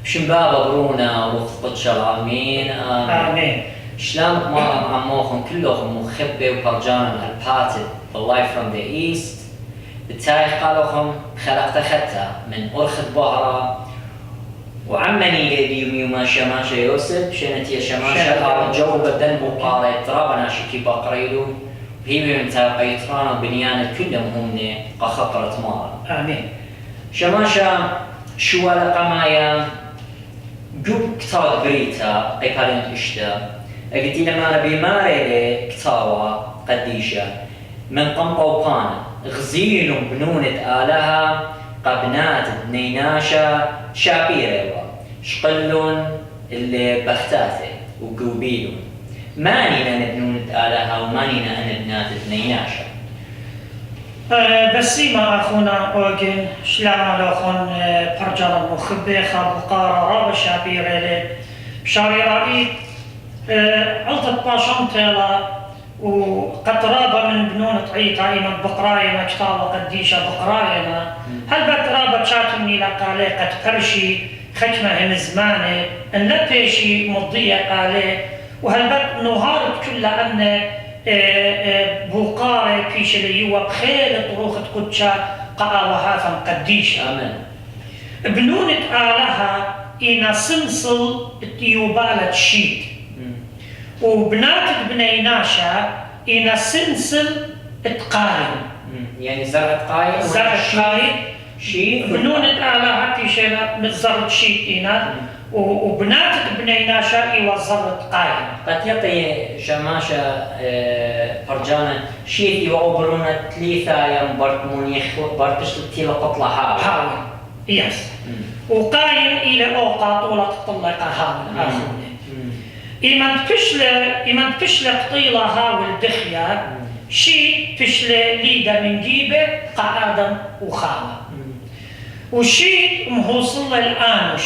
بشمبابة برونا وخطة شرامين آمين. شلامك مرة عموخم كلهم مخبي وبرجانا الباتد the light from the east بالتاريخ قالوهم خلقت خطة من أرخد بهرة وعمني يوم شماشة يوسف شنتي شماشة قال جو بدل مقاري ترابنا شكي بقريدو هي من تاقيتران وبنيان كلهم هم قخطرة مارا آمين. شماشة شو لقمايا جوب كتاب بريتا قيقالين اشتا اقتي لما نبي ماري كتاوة قديشة من قنطة وقانا غزيل بنونة آلها قبنات بنيناشة شابيرة شقلون اللي بختاته وقوبيلون مانينا بنونة آلها ومانينا أنا بنات بنيناشة بسيما أخونا أوغن شلام لأخون برجال المخبي خاب قارة راب شابيرة بشاري رأي علطة باشون تيلا وقطرابة من بنونة عيطة إيمان بقراينا كتابة قديشة بقراينا هل بقرابة شاتمني لقالي قد كرشي ختمة هم زماني ان لبيشي مضية قالي وهل بق نهارت كل أن بوقاري بيش اللي يوى بخير طروخة قدشة قاوها فم قديشة آمين بنونة آلها إنا سنسل تيوبالة شيد وبنات بنيناشا إنا سنسل تقارن يعني زرع قايم زرع قايم شيء بنونة آلها تيشينا مزرع شيد إنا وبنات بنيناشا إيوا زرع قايم قد يعطي شماشة برجانا شيء وأوبرونا ثلاثة يوم برتمونيخ برتش تيلا قطلة هاوي يس وقايم إلى أوقات ولا تطلق هاوي آخرين إيمان تفشل قطيلة هاوي الدخية شي تفشل ليدا من جيبه قعادا وخاوة وشي مهوصل الآنش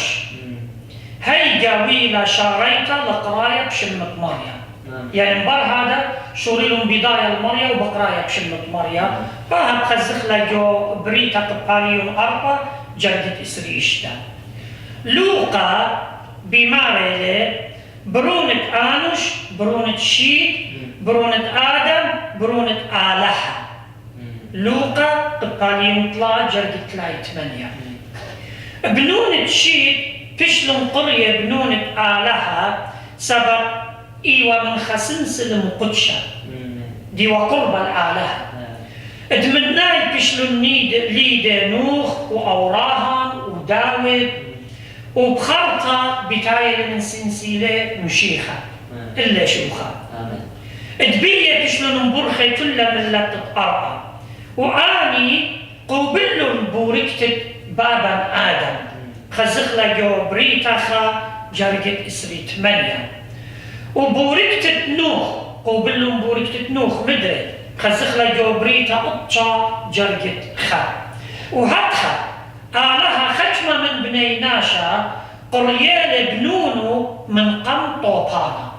هاي قاويلة شاريتا لقراية بشمة مريم يعني مبار هذا شوريلهم بداية المريم وبقراية بشمة مريم فهم خزخ لجو بريتا قباليون أربا جردت إسري إشتا لوقا بماريلي برونة آنوش برونة شيد برونة آدم برونة آلها لوقا قباليون طلا جردت تلاي 8 بنونة شيد فشلون قرية بنونة آلها سبب إيوة من خسنسل مقدشة دي وقرب الآلهة ادمناي فشلون ليد نوخ وأوراهن وداود وبخرطة بتايل من سنسيلة مشيخة إلا شوخة ادبية فشلون مبرخة كل من لا تتقرأ وآني قوبلون بوركتت بابا آدم خزخلا جو بريتاخا جارجت إسري 8 وبوركتت نوخ قوبلون بوركتت نوخ مدري خزخلا جو بريتا أطشا جارجت خا وهاتها آلها ختمة من بني ناشا قريال بنونو من قم طوطانا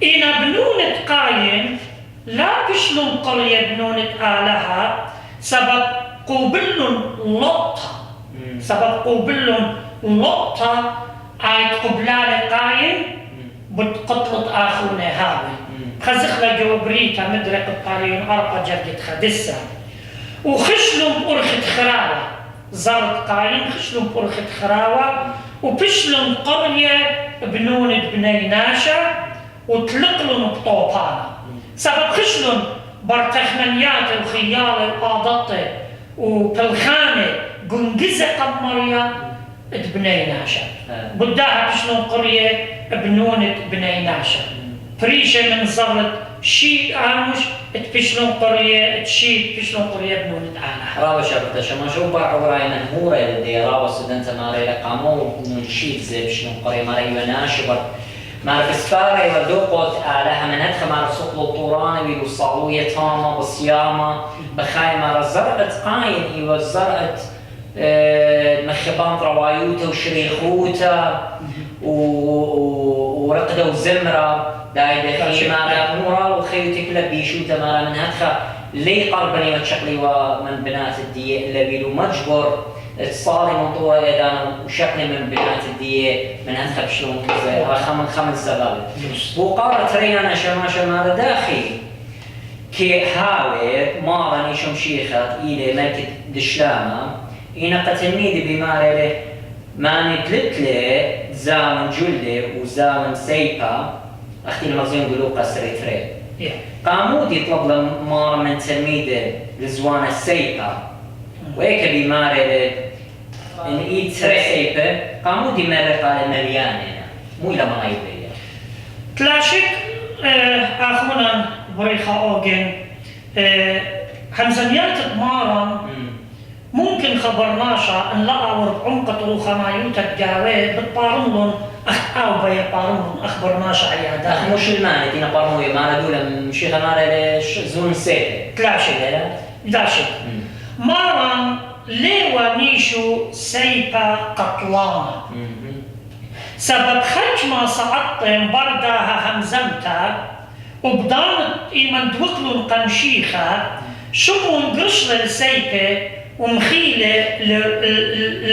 إنا بنونة قايم لا بشلون قرية بنونة آلها سبب قوبلون لطة سبب قوبلون لطة عايد قبلال قايم بتقطلت آخونا هاوي خزخلا جو بريتا مدرك القاريون أرقى جرجت خدسة وخشلون بأرخت خراوة زارت قايم خشلون بأرخت خراوة وبشلون قرية بنونة بني ناشا وتلقلون بطوطانا سبب خشلون برتخمنيات وخيال وقاضطة وبالخانة قنقزة قمرية بني ناشا بداها بشلون قرية بنونة بني ناشا فريشة من زرت شيء آموش تبشلون قرية تشيد بشلون قرية بنونة آلها راوة شابتا شما شو برع وراي منهورة لدي راوة سودنتا ماري لقامو نشيد زي بشلون قرية ماري وناشبر مارك سفاري ودوقوت آلها من هدخ مارك سقلو الطورانة ويلو صالوية تاما بصيامة بخاي مارك زرقت قاين إيوه زرقت مخبان روايوتا وشريخوتا ورقدة وزمرة داي دخي مارا مورا وخيوتي كلها بيشوتا مارا من هدخ لي قربني وتشقلي ومن بنات الدي اللي بيلو مجبر اتصالي منطورة إذا وشقني من بنات الدية من هنخب شلون زي خمس سبابة وقارة ترينا شماشة مال داخلي كي حاوي مارا نيشم شيخات إلى ملكة دشلامة إنا قتلني دي بمارا ماني تلتلي زاون جلدي وزاون سيبا أختي المزيون قلو قصري تري قامود يطلب لمارا من تلميذ لزوان السيبا ويك بمارا إن إيد تري سيبا قامود يمارا قال مليانة مو إلى ما يبيا تلاشك أخونا بريخة أوغن همزميات مارا ممكن خبرناشا ان لقى ورقمقة روخمايوتا الجاوي بتبارملون أو بيبارملون أخبرناشا عيادات مش المعنى دينا بارموية مانا دولا مشيخة مانا زون سيتي تلاشي مارا ليوا نيشو سيبا قطلانا سبب خجمة صعدتين برداها همزمتا وبدانت إيمان دوكلون قمشيخة شمون قرش للسيبة ومخيلة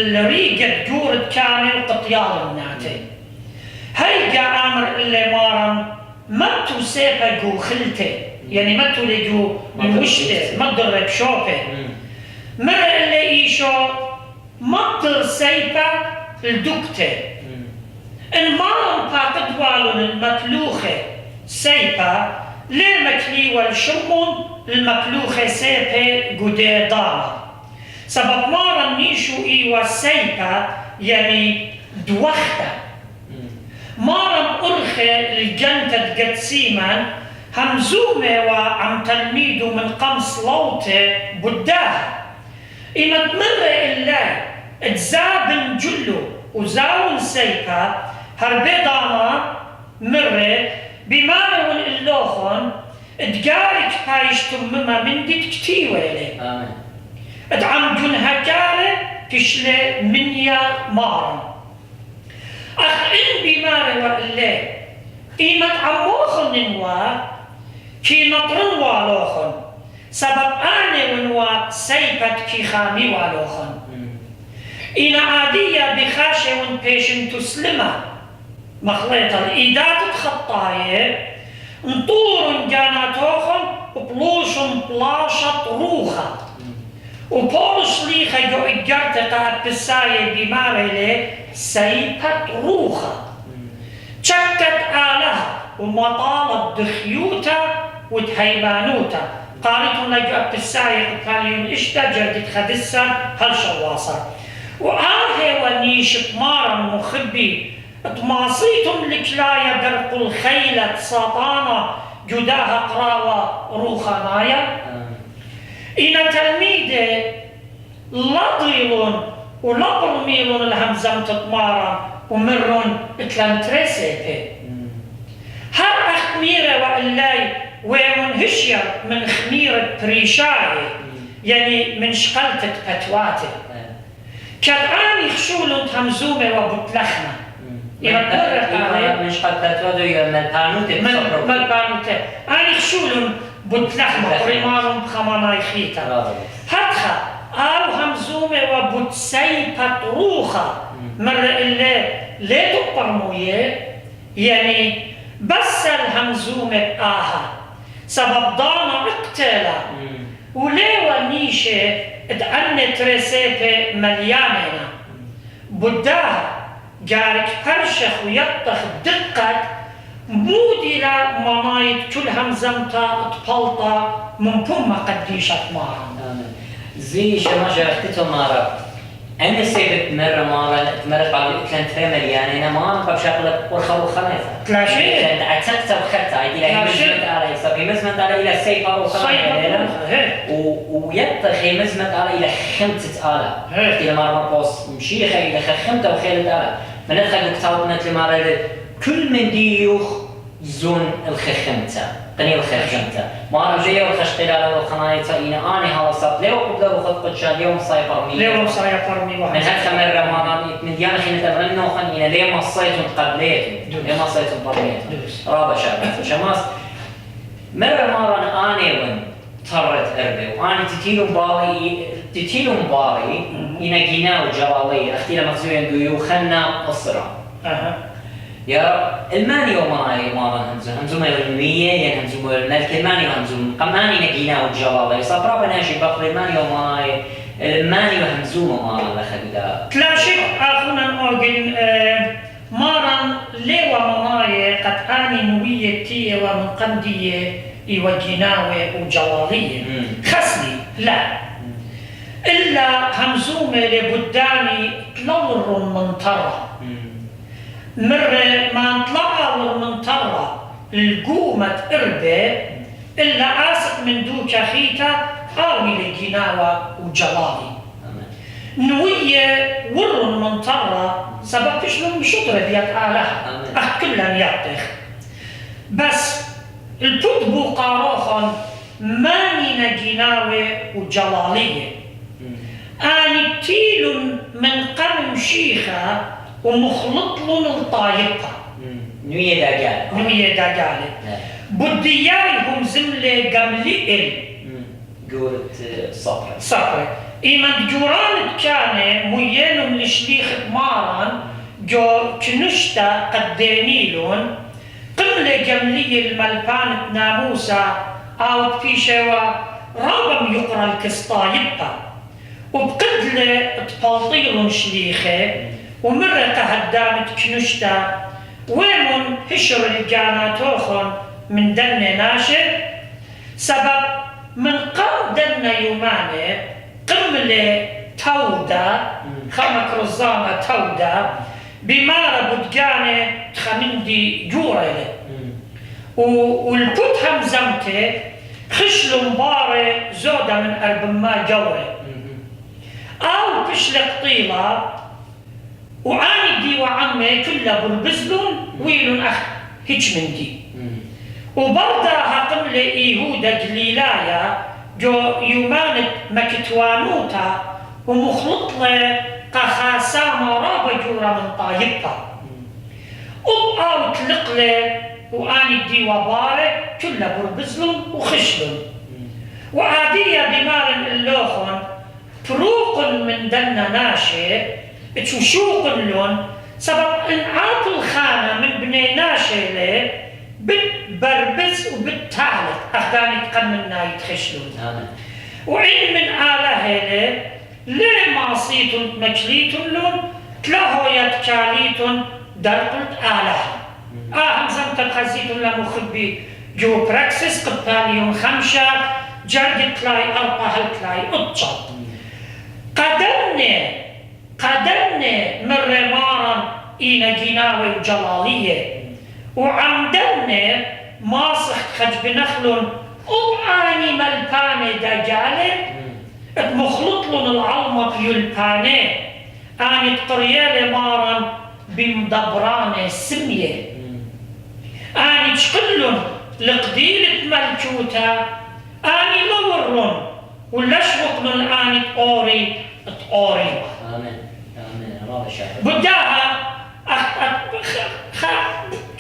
لريقة جورة كامل قطيال الناتي هاي عامر اللي مارا متو سيبة جو خلته يعني متو لجو من وشته مقدر بشوبه مرة اللي إيشو مقدر سيبة الدكته المارا باقد والون المتلوخة سيبة ليه مكلي والشمون المكلوخة سيبة قديدانا سبب مارا نيشو إيوا سيبة يعني دوخته مارا أرخي الجنة قدسيما همزومة وعم تلميدو من قمص لوطة بداها إما تمر إلا تزابن جلو وزاون سيبة هربيدانا مرة بمارون اللوخون ادقارك هايش تمما من ديت كتيوة إليه آمين ادعم جنها كارة تشلي منيا مارا أخ إن بمارة وإليه إيمت عموخن نوا كي نطرن والوخن سبب آني ونوا سيبت كي خامي والوخن إنا عادية بخاشة ون بيشن تسلمة مخلطة الإيدات الخطاية نطور جاناتوخن وبلوشن بلاشة روخة وبولش ليخة جو إجارتها بساية بمارلة سيبت روخة تشكت آلها ومطالب دخيوتا وتهيبانوتا قالتهم لجو بساية قاليون إشتا جردت خدسا هل شواصر وآهي ونيش مارا مخبي تماصيتم الكلاية درق الخيلة ساطانة جداها قراوة روخانايا إن تلميذ لضيلون ولبرميلون الهمزم تطمارا ومرون اتلانتريسيبي هر أخميرة وإلاي ومن هشير من خميرة بريشاي يعني من شقلتة بتواتي كالآن يخشولون تهمزومة وبتلخمة من شقلتة ودو ملبانوتة ملبانوتة آن يخشولون بتلخمة بريمارون بخمانا يخيطة هاتخا أو همزومة وبتسيبة روخة مرة اللي لا تقرموية يعني بس الهمزومة آها سبب دانا اقتلا وليوا نيشة ادعني تريسيبة مليانة بداها جارك فرشخ ويطخ دقة مودلة منايت كل همزمتا تبلطة من بوم قديشة مارا زي شماشة اختتو مارا أنا سيبت مرة مارا تمرق على الإتلان تري مليانة أنا ما أنقب شغلة ورخة وخميثة تلاشي لأن عتقت وخدتها عيدي لها مزمت على يصاب مزمت على إلى سيفة وخميثة ويطخ مزمت على إلى خمسة آلة اختي مارا بوس مشيخة إلى خمسة وخيلة آلة من أدخل كتابنا لمارا كل من ديوخ زون الخخمتة قني الخخمتة مارا جاية والخشقلالة والخنايطة إنا آني هوا صاب ليو قبل وخط قدشا اليوم صايبر مي ليو صايبر مي من هاد خمرة مارا من ديانا خينة أبغنو خن إنا ليه ما صيتون قبليتون ليه ما صيتون برميتون رابع شابات شماس مرة مارا آني ون طرت أربي وآني تتيلو بالي تتيلو مباري إنا جينا وجرالي أختي لما خزوين دو خلنا أسرة يا الماني وماي ما همزو ما المية يعني همزو مالك الماني وهمزو قماني نجينا وجرالي صبرا بناشي بقر الماني وماي الماني وهمزو ما لخدا تلاشيك أخونا أوجن مارا ليوا ماي قد آني نويتي ومن قندية وجناوي وجلالية خسني لا إلا همزومة لبداني تلور من ترى مرة ما نطلع من ترى القومة إربة إلا آسق من دوكا خيتا آوي لجناوة وجلالي نوية ور من ترى سبب تشلون بشطرة ديال آلها كلها يعطيخ بس البدبو قاروخن ماني نجناوي وجلالية آني تيل من قرن شيخة ومخلط لون الطايقة نوية داقالة بديايهم زملة قملئل قولت صقرة إيمان جوران كان ميانهم لشليخ ماران جو كنشتا قداميلون قملة جملية الملبان ناموسا أو بيشوا رابم يقرأ الكسطايبة وبقدلة تبالطيلون شليخة ومرة هدامت كنشتا ويمون هشر الجاناتوخن من دن ناشر سبب من قام دن يومانه قملة تودا خمك رزانة تودا بمارة بدقانة تخمندي جورة والبوت همزمته خشلو مبارة زودة من أربما جورة أو بشلق طيلة وعاني دي وعمي كلها بالبزلون ويلون أخ هيج من دي وبرضها قملة إيهودة جليلايا جو يومانت مكتوانوتا ومخلط له قخاسامة رابا جورا من طايبتا أو تلق له وآني دي وبارة كلها بربزلون وخشلون وعادية بمار اللوخن فروق من دنا ناشي تشوشوق لون سبب انعاط الخانة من بني ناشي له بتبربز وبتعلق أخداني تقمنا يتخشلون وعين من آله هيله ليه معصيتون مجليتون لون تلاهو يتكاليتون درقلت آله همزم تبخزيتون لمخبي جو براكسس قبال يوم 5 جرد تلاي 4 هالتلاي أطشا قدرنا مرة مارا إينا جناوي وجلالية وعمدنا ماسخ خج بنخلون وعاني ملبانة دجالة مخلطلون العلمة بيلبانة آني تقريالة مارا بمدبرانة سمية آني تشقلون لقديلة ملكوتا آني لورون ولشوقن آني تقوري آمين الله شاهد بداها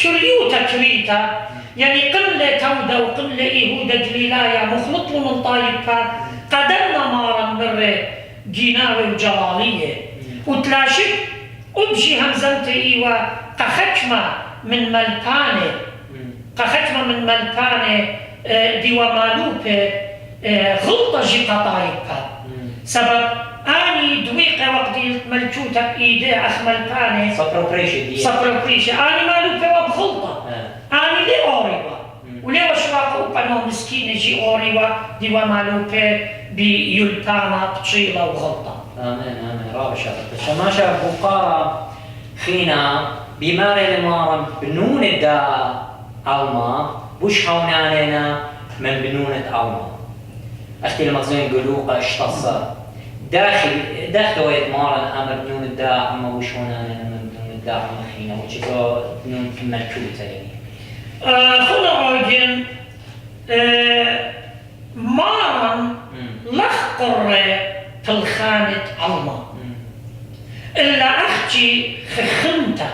كريوتا كريتا يعني قلة تودا وقلة إيهودا جليلايا مخلط من طايبها قدرنا مارا مرة جيناوي وجلالية وتلاشك أبشي همزمت إيوا قخشمة من ملبانة ديوا مالوبة غلطة جيقا طايبها سبب آني دويقة وقت ملجوتة بإيدي أخ ملبانة صبر بريشة آني مالوبة وبغلطة آني لي أوريوا ولي وشواقة وقنو مسكينة جي أوريوا ديوا مالوبة بيلبانة بطشيلة وغلطة آمين رابع شرط شماشة بقارة خينا بماري لمارم بنون الداء علما بوش حونانينا من بنونة علما أختي المغزين قلوقة اشتصر داخل ويت مارن أمر بنون الداء أما بوش حونانينا من بنون الداء علما خينا وشكو بنون في الملكوتة يعني خنا أوجن مارن لخقر في الخانة علما إلا أختي خخنتا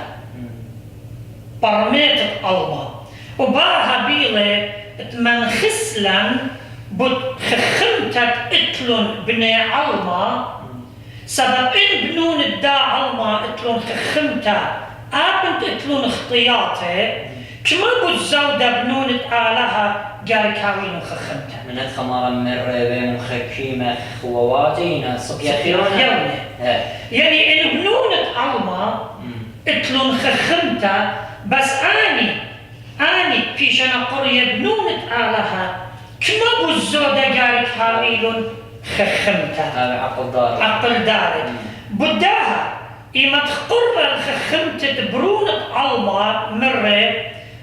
برميت علما وباها بيلة من خسلن بود خمتت اتلون بني علما سبب إن بنون الدا علما اتلون خمتا آبنت اتلون اختياته كما بود زودة بنون آلها قال كاوين خمتا من الخمارة مر بين خكيمة خواتينا صبيا خيرنا يعني إن بنون علما اتلون خمتا بس أني في شنا قرية بنون آلها كما بود زودة قال كاوين خمتا هذا عقل داري بداها إما تقرر خمتة برونة علما مرة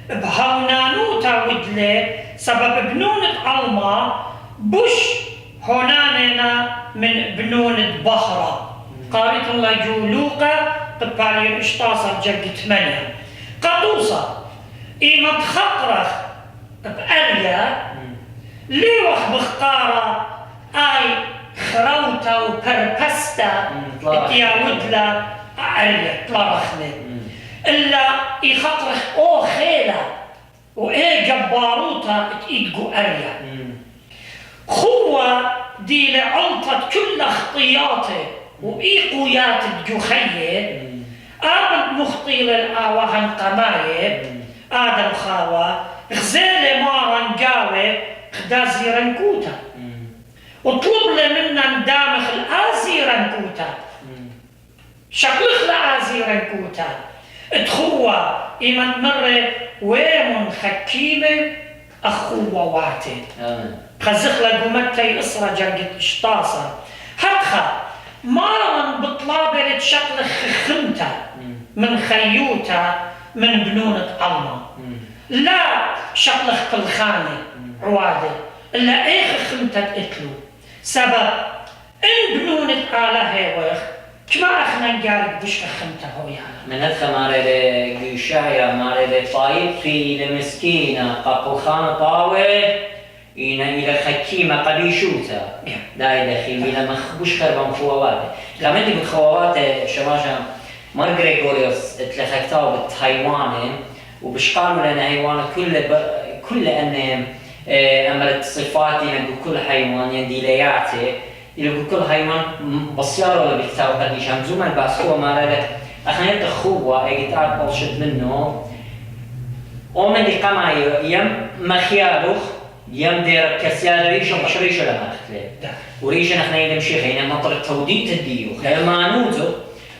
بهونانوتا ودلي سبب بنونة علما بوش هونانينا من بنونة بحرة قارئت الله جولوقا قد بالي اشتاصر جرق 8 قطوصة إما تخطرخ بأريا ليوخ بخطارة آي خروتا وبربستا اتياودلا أريا طلرخني إلا يخطرخ أو خيلة وإيه جباروتا تيدقو أريا خوة دي لعلطة كل اخطياته وإيقويات الجخية آبد مخطيل الآوهن قماية آدم خاوة غزالة مارا نقاوة خدازي رنكوتا وطلب لمنا ندامخ الآزي رنكوتا شكلخ لآزي رنكوتا اتخوة إيمان مرة ويمن خكيمة أخوة واتي خزخ لقومتي إسرة جرقت اشتاصة هدخل مارا بطلابة شكل خمتا من خيوتا من بنونة علما لا شكل خلخاني عوادة إلا إيه خمتا اتلو سبب إن بنونة آلة ويخ كما أخنا نقارب بش خمتا هو يعني من هذا ماري لقشايا ماري لطايب في لمسكينة قبل خانة طاوة إلى خكيمة قبيشوتا دا إلى خيمة إلى مخبوش خربان خوات كمان دي بخوات شماشا مار غريغوريوس اتلخكتاو بالتايوان وبشقالوا لنا حيوان كل أن أمرت صفاتي لنقول كل حيوان يندي لياته يلقوا كل حيوان بصيار ولا بيكتاو قديش هم زمان بس هو مارله أخنا يتخوّا إجتار بلشت منه ومن دي قمع يم مخيالوخ يم دير كسيال ريشة مش ريشة لما أختله وريشة نحن يمشي خينا مطر التوديت الديوخ لما نوتو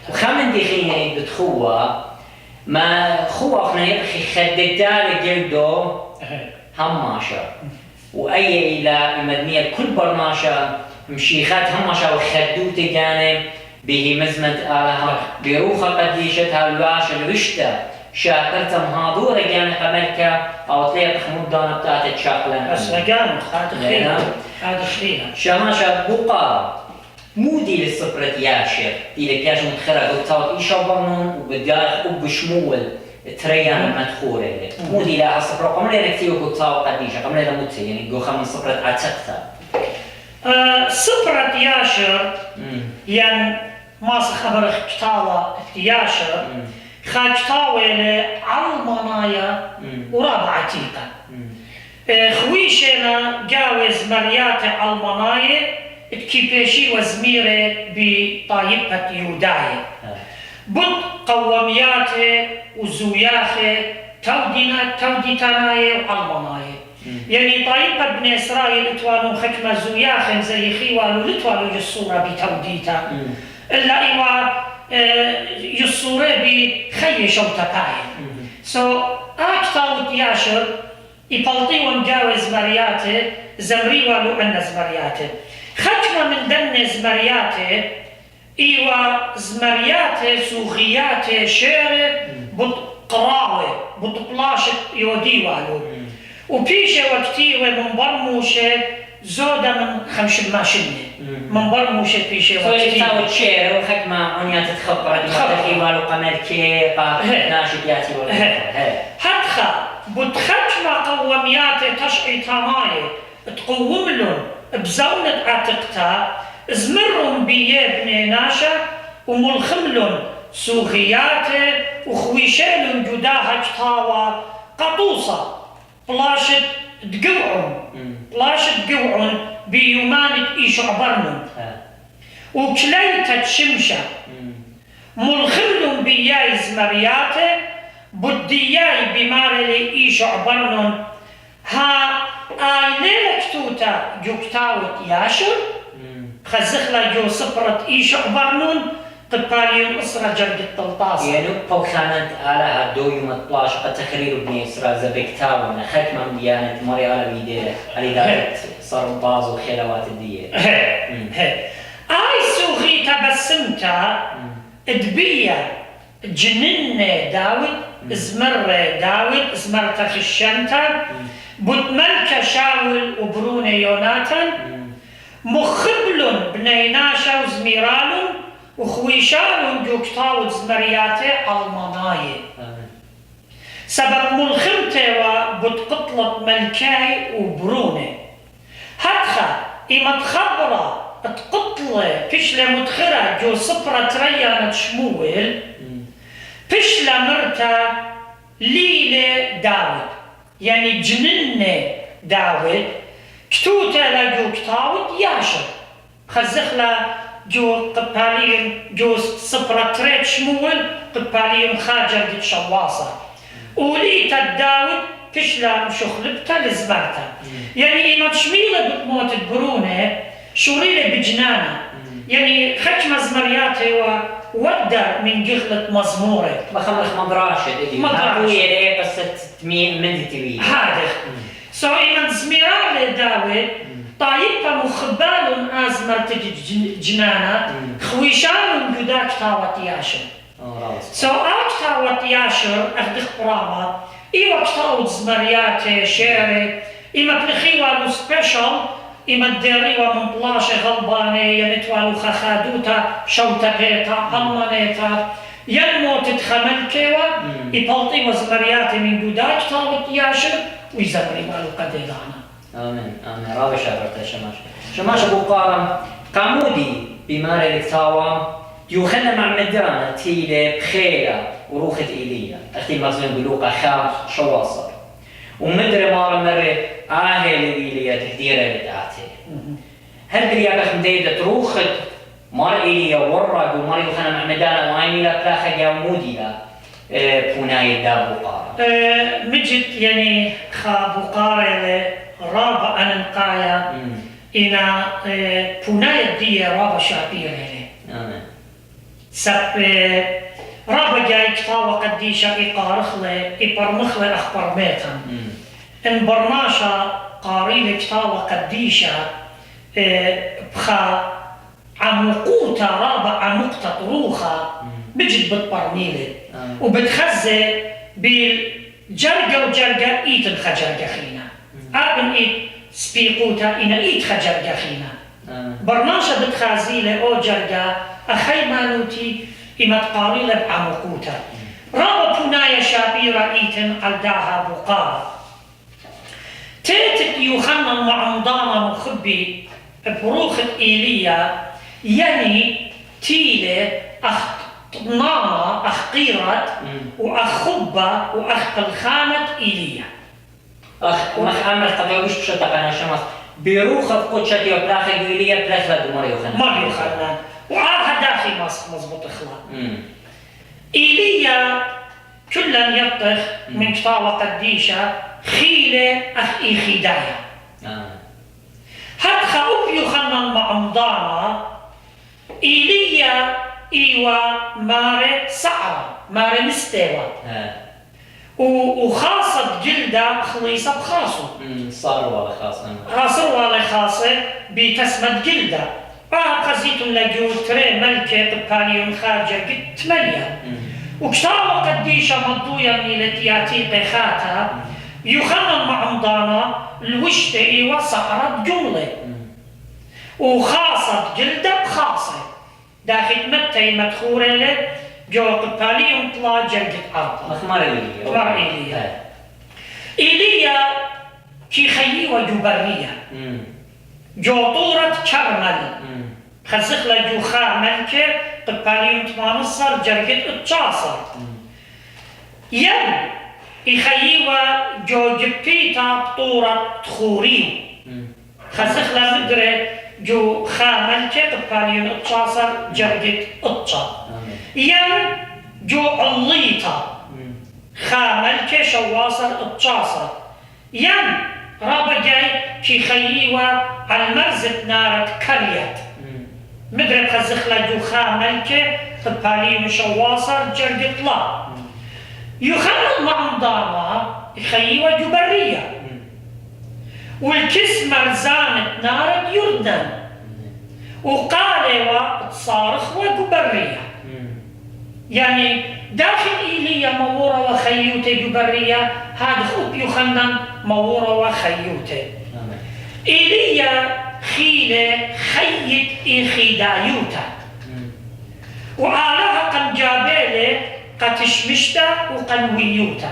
وخمن دي خينا يدخوّا ما خوّا أخنا يبخي خدتال جلدو هماشة وأي إلى المدنية كل برماشة مشيخات هماشة وخدوت جانب به مزمت آلها بروخة قديشتها الواش الوشتة شاكرت مهاضورة جانب قبلك أو تليق مدانة بتاعت شاقلنا بس رجال هذا خيرا شماشة بقى مودي للصبرة ياشر دي لك ياشر متخرج وتاوت إيشا برنون وبداخ وبشمول تريان المدخورة مودي لها الصبرة قمنا لكتيو قطاو قديشة قمنا لموتي يعني قوخة من صبرة عتقتها صبرة ياشر يعني ما خبر اختاوة ياشر خاجتاوة لعلمانايا ورابع عتيقة خويشنا جاوز مريات علمانايا تكيبيشي وزميرة بطايبة يوداية بود قوامياته وزوياخه توديتانايا وعلمانايا يعني طايبة بن إسرائيل اتوانو خكمة زوياخن زي خيوالو لتوانو يصورة بتوديتا إلا إيوا يصورة بخي شوتاقاين أكتاوت ياشر يبلطيو مجاوز مرياته زمريوالو عنا زمرياته خكمة من دن زمرياته إيوا زمرياته سوخياته شيرة بطقراوة بطقلاشة يوديوالو وبيشة وقتي ومن برموشة زودة من 5 ماشينة من برموشة بيشة وقتي تاو تشير وخدمة عنيا تتخبر دي متخيوال وقمر كيقا ناشدياتي ولا هدخل بتخدمة قوامياتي تشعي تاماية تقوملن بزونة عتقتا زمرهم بيابني ناشا وملخملن سوغياتي وخويشالن جداها جتاوى قطوصة بلاشت تقوعون بلاش تقوعون بيومان إيش عبرنون وكليتة شمشة ملخلهم بياي زمرياته بدياي بمارلي إيش عبرنون ها آيلة كتوتا جوكتاوت ياشر خزخلا جو صفرت إيش عبرنون قباليون أسرة جرد التلطاس يعني بوكانت على دو يوم الطلاش قد تخرير بني إسرة زبكتاونا ختمة ديانة مري على بيديه على ذلك صار باز وخلوات الدية آي سوغي تبسمتا دبية جنن داود زمر تخشنتا بود ملكة شاول وبرون يوناتان مخبل بنيناشا وزميرالون وخويشالون جوكتاود زمرياتي المناية سبب ملخمته وبتقطلة ملكاي وبرونة هدخا إما تخبرة تقطلة بشلة مدخرة جو صبرة تريانة شمويل بشلة مرتا ليلة داود يعني جنن داود كتوتا لجو كتاود ياشر خزخلا جو قباليم جو صبرة تريد شمويل قباليم خاجر دي شواصة وليتا داود بشلا مشخلبتا لزبرتا يعني إما تشميلة بتموت برونة شوريلة بجنانة يعني ختمة زمرياتي وودر من جغلة مزمورة بخمرخ مدراشة مدراشة إيه قصة من تبي هذا إما زميرالة داود طايبة مخبال أزمر تجي جنانة خويشان جداك تاوت ياشر تاوت ياشر أخدخ براما إيوا كتاوت زمرياتي شيري إما بلخيوالو سبيشال إما الديريوا من بلاشة غلباني يمتوالو خخادوتا شوتا بيتا هلمانيتا ينمو تتخمل كيوا إبالطي وزمرياتي من جداك تاوت ياشر ويزمري مالو قديلانا آمين آمين رابع شابرتا شماش أبو قارم قامودي بمار الكتاوى يوخنا مع مدانة تيلة بخيلة وروخة إيليا أختي مغزون بلوقة خاف شواصر ومدري مرة آهل إيليا تهديرة لدعاتي هل بريا بخمديدة روخة مار إيليا ورق ومار يوخنا مع مدانة وعيني لا بلاخة جاومودي لا بوناي دابو قارم مجد يعني خابو قارم رابع أنقايا إنا بوناي دي رابع شعبية آمين سب رابع جاي كتاوة قديشة إقارخلة إبرمخلة أخبر ميتا إن برناشا قاريلة كتاوة قديشة بخا عمقوتا رابع عمقتا طروخة بجد بتبرميلة وبتخزي بالجرقة وجرقة إيتن خجرقة خينا أبن إيت سبيقوتا إنا إيت خجرقة خينا برناشا بتخازيلة أو جرقة أخي مانوتي إما تقاريلة بعمقوتا رابا بنايا شابيرا إيتن عالداها بقارة تيتك يوخنا معمضانا مخبي بروخة إيليا يعني تيلة نانا أخقيرت وأخبة وأخقلخانة إيليا محمد قبلوش بشتاق أنا شمس بروخة قدشتي وبلاخة إيليا بلاخة دمار يوخنا ما يوخنا وعاها داخل مظبوط إخلاق إيليا كلا يطخ من كتاوة قديشة خيلة أخ إيخيدايا هاد خاوب يوخنا معمضانا إيليا إيوا ماري سعرة ماري مستوى وخاصة جلدة خليصة بخاصه صاروة خاصة صاروة خاصة بتسمد جلدة قزيتم لجو تري ملكة قباليون خارجة قد 8 وكتاوة قديشة مضوية من التياتيق خاتا يخنن معمضانا الوشتة إيوا سعرة جملة وخاصة جلدة بخاصة داخل متى مدخورة له جو قباليون طلع جلدة عرضة مخمار إيليا إيليا كي خيوة جبرية جو طورة كرمل خزخلا جو خا ملكة قباليون تمانصر جرقت اتشاصر ين يخيوا جو جبيتا بطورة تخوريو خسخلا مدري جو خاملكة قباليون اتشاصر جرجت اتشا ين جو عليتا خاملكة شواصر اتشاصر ين رابا جاي كي خيوا على المرزت نارت كريت مدري خسخلا جو خاملكة قباليون شواصر جرجت لا يخلل مع مضامة يخيوا جبرية والكس مرزانة نار يردن وقالوا تصارخ وجبرية يعني داخل إيليا مورة وخيوتة جبرية هذا خوب يخنن مورة وخيوتة إيليا خيلة خيت إخيدايوتا وعالها قن جابيلة قتشمشتا وقن ويوتا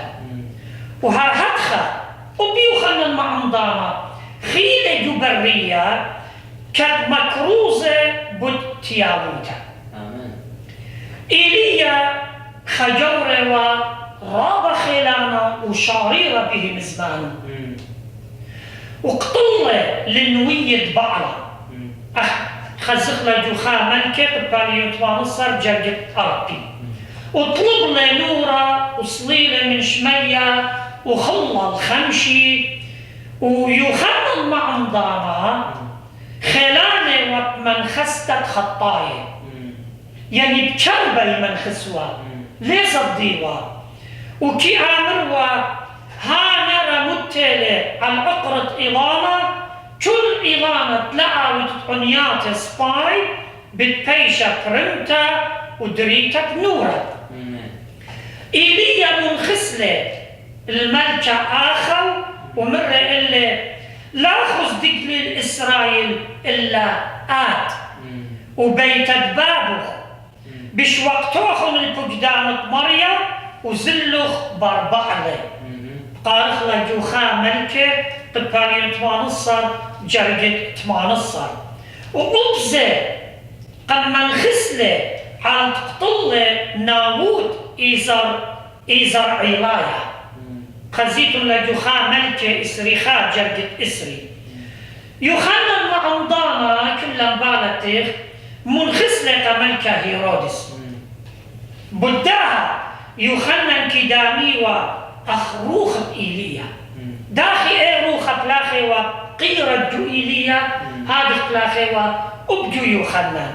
وهرهتخا وبيوخنن مع مضامة خيلة جبرية كد مكروزة بوتياوتا إيليا خجورة ورابة خيلانا وشاريرة بهم زمان وقطلة لنوية بعلا خزخلة جوخا ملكة قباليون توانصر جرجت أربي وطلب له نورة وصليلة من شمية وخلى الخمشي ويخلل مع مضامة خلانة ومن خستت خطاية يعني بكربل من خسوا ليس الضيوة وكي عامروا ها نرى متلة على عقرة إضانة كل إضانة تلقى وتتعنيات سباي بتبيشة برمتا ودريتك نورة إيليا منخسلة الملكة آخر ومرة إلا لا خذ دقل إسرائيل إلا آت وبيت بابه بش وقتوخم البجدان مريم وزلخ بربعلة قارخ لجوخا ملكة قباليون تمانصر جرقت تمانصر وقبزة قد منخسلة على تقتل ناوود إيزر علايا خزيت لجوخا ملكة إسريخا جرقت إسري يخنن مع مضانا كلا بالتغ منخسلة ملكة هيرودس بداها يخنن كدامي وأخروخ إيليا داخي إيه روخ بلاخي وقيرة جو إيليا هذا بلاخي وأبجو يخنن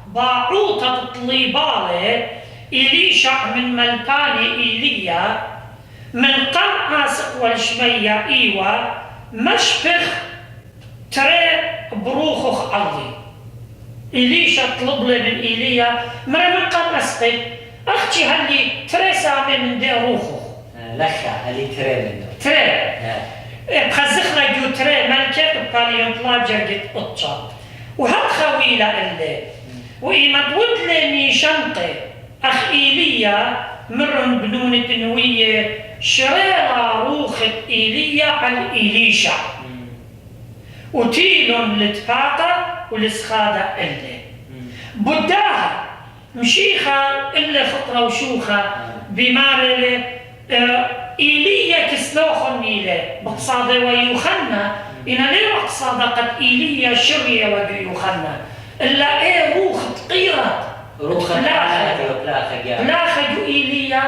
باعوطة طليبالة إليشع من ملباني إيليا من قمعاسق والشمية إيوة مشبخ ترى بروخخ أرضي إليشع طلب لي من إيليا مرة من قمعاسق أختي هاللي ترى سامي من دي روخخ لخا اللي ترى منه ترى بخزخنا جو ترى ملكة بقاليون طلع جرقت قطشة وهاد خويلة اللي وإيمت ودلني شنقي أخ إيليا مرن بنونة نوية شريرا روخة إيليا على إيليشع وتيلون لتفاقة ولسخادة اللي بداها مشيخة إلا خطرة وشوخة بمارلة إيليا كسلوخن نيلة بقصادة ويوخنا إنا ليه بقصادة قد إيليا شرية ويوخنا إلا إيه روخة قيرة روخة بلاخة جو إيليا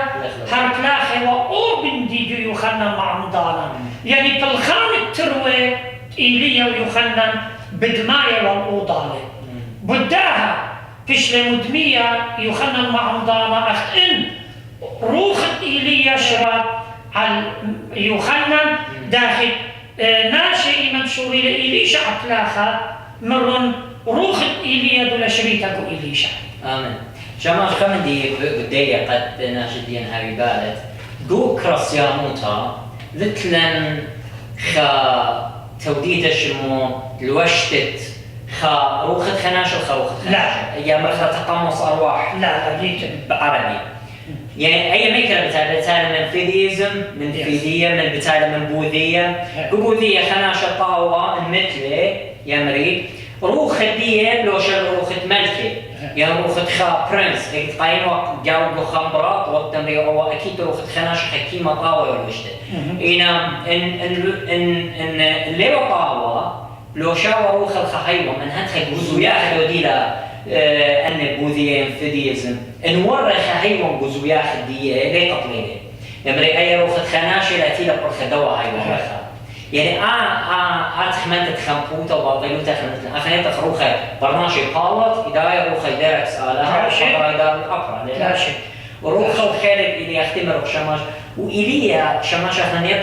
هر بلاخة وأوبن دي جو يوخنا مع مضانا يعني بالخان التروي إيليا ويوخنا بدماية والأوضالة بداها فيش مدمية يوخنا مع مضانا أخن روخة إيليا شراب على يوخنا داخل ناشئ منشوري لإيليشا أطلاخا مرن روخة إيليا دولا شريطة إيليشا آمين شما خمدي بداية قد ناشدين هاي بالت جو كراس ياموتا لتلن خا توديت الشمو الوشتت خا روخة خناش وخا روخة خناش لا يا مرخة تقمص أرواح لا ديت بعربي يعني أي ميكرة بتاعي من فيديزم من فيدية من بتاعي من بوذية بوذية خناشة طاوة مثله يا مريد روخة دية لوش روخة ملكة يا روخت خا برنس إيه قاين وقت جاو خمبرات والتمري أو أكيد روخت خناش حكيمة طاوة والوشته إنا إن اللي طاوة لو شاو روخ الخحيوة من هتخ جزو ياخد ديلا أن بوذيين فديزم إن ورا خحيوة جزو ياخد دي ليه قبلينه يمري أي روخت خناش لا تيلا برخ دوا هاي ورخا يعني أتخمنت خمبوتا وباطلوتا خمنت أخنيت خروخة برنامج قالت إدارة روخة إدارة سألها وخبر إدارة الأقرى لا شيء وروخة وخارج إلي أختمر شماش وإليا شماش أخنيت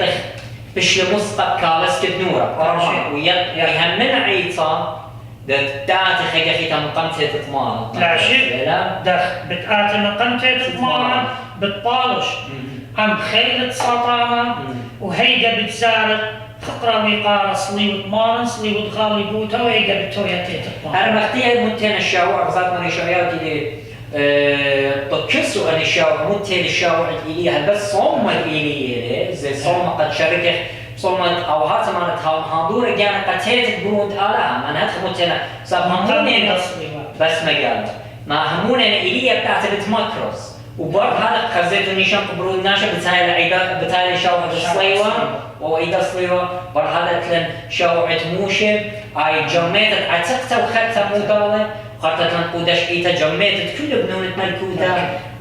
بش المسقط كالس كتنورة ويهمنا عيطة دات خيجة خيتا مقامتة تطمان لا شيء دخ بتآت مقامتة تطمان بتطالش عم خيلة سطامة وهيجا بتزارت خطرة ويقارة صلي وطمان صلي وتغالي بوتا وهيجا بتوياتي تطمان أنا بختير متين الشاوع بزات من الشاوعات اللي تكسو عن الشاوع متين الشاوع اللي بس صومة اللي زي صومة قد شركة صومة أو هات مالت هادور جانا قتيت برود آلها من هات متين صار همونين بس مجال ما همونين اللي بتاعت بتمكروس وبرضه هذا خزيت النشان قبرود ناشا بتاعي شاوع الصليوة وإذا صليوة برضه هذا كلن شاوع موشب أي جمعت عتقته وخدته مودالة خاطر كان قودش إيتا جمعت كل بنونة ملكوتة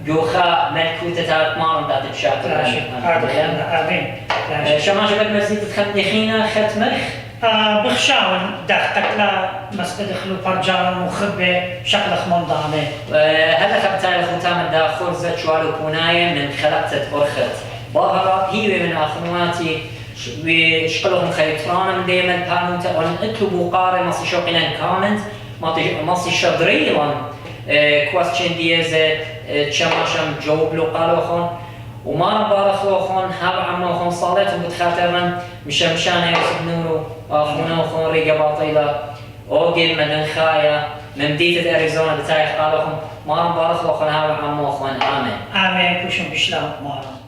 جوخا ملكوتة تاعت مارن تاعت بشاكل آمين شماش بد مزيد تخمني خينا ختمخ بخشاون دختك لا مسجد خلو فرجان مخبة شكل خمندانة هذا خبتاي الختام دا خرزة شوالو كوناية من خلقتة أرخت ظاهرة هي من أخواتي وشقلهم خيطرانا دائما بانوتا وان اطلبوا قارة مصي شوقنا كامنت مصي شدريلا كويستشن ديزة تشماشم جواب لو قالوا خون وما نبارخ لوخون هاب عموخون صالتهم بتخاطرن مشان يوسف نورو اخونا وخون ريقا باطيلة اوغل مدن خايا من مدينة اريزونا بتاعي قالوخون ما نبارخ لوخون هاب عموخون امين آمين كوشن بشلاهم مارا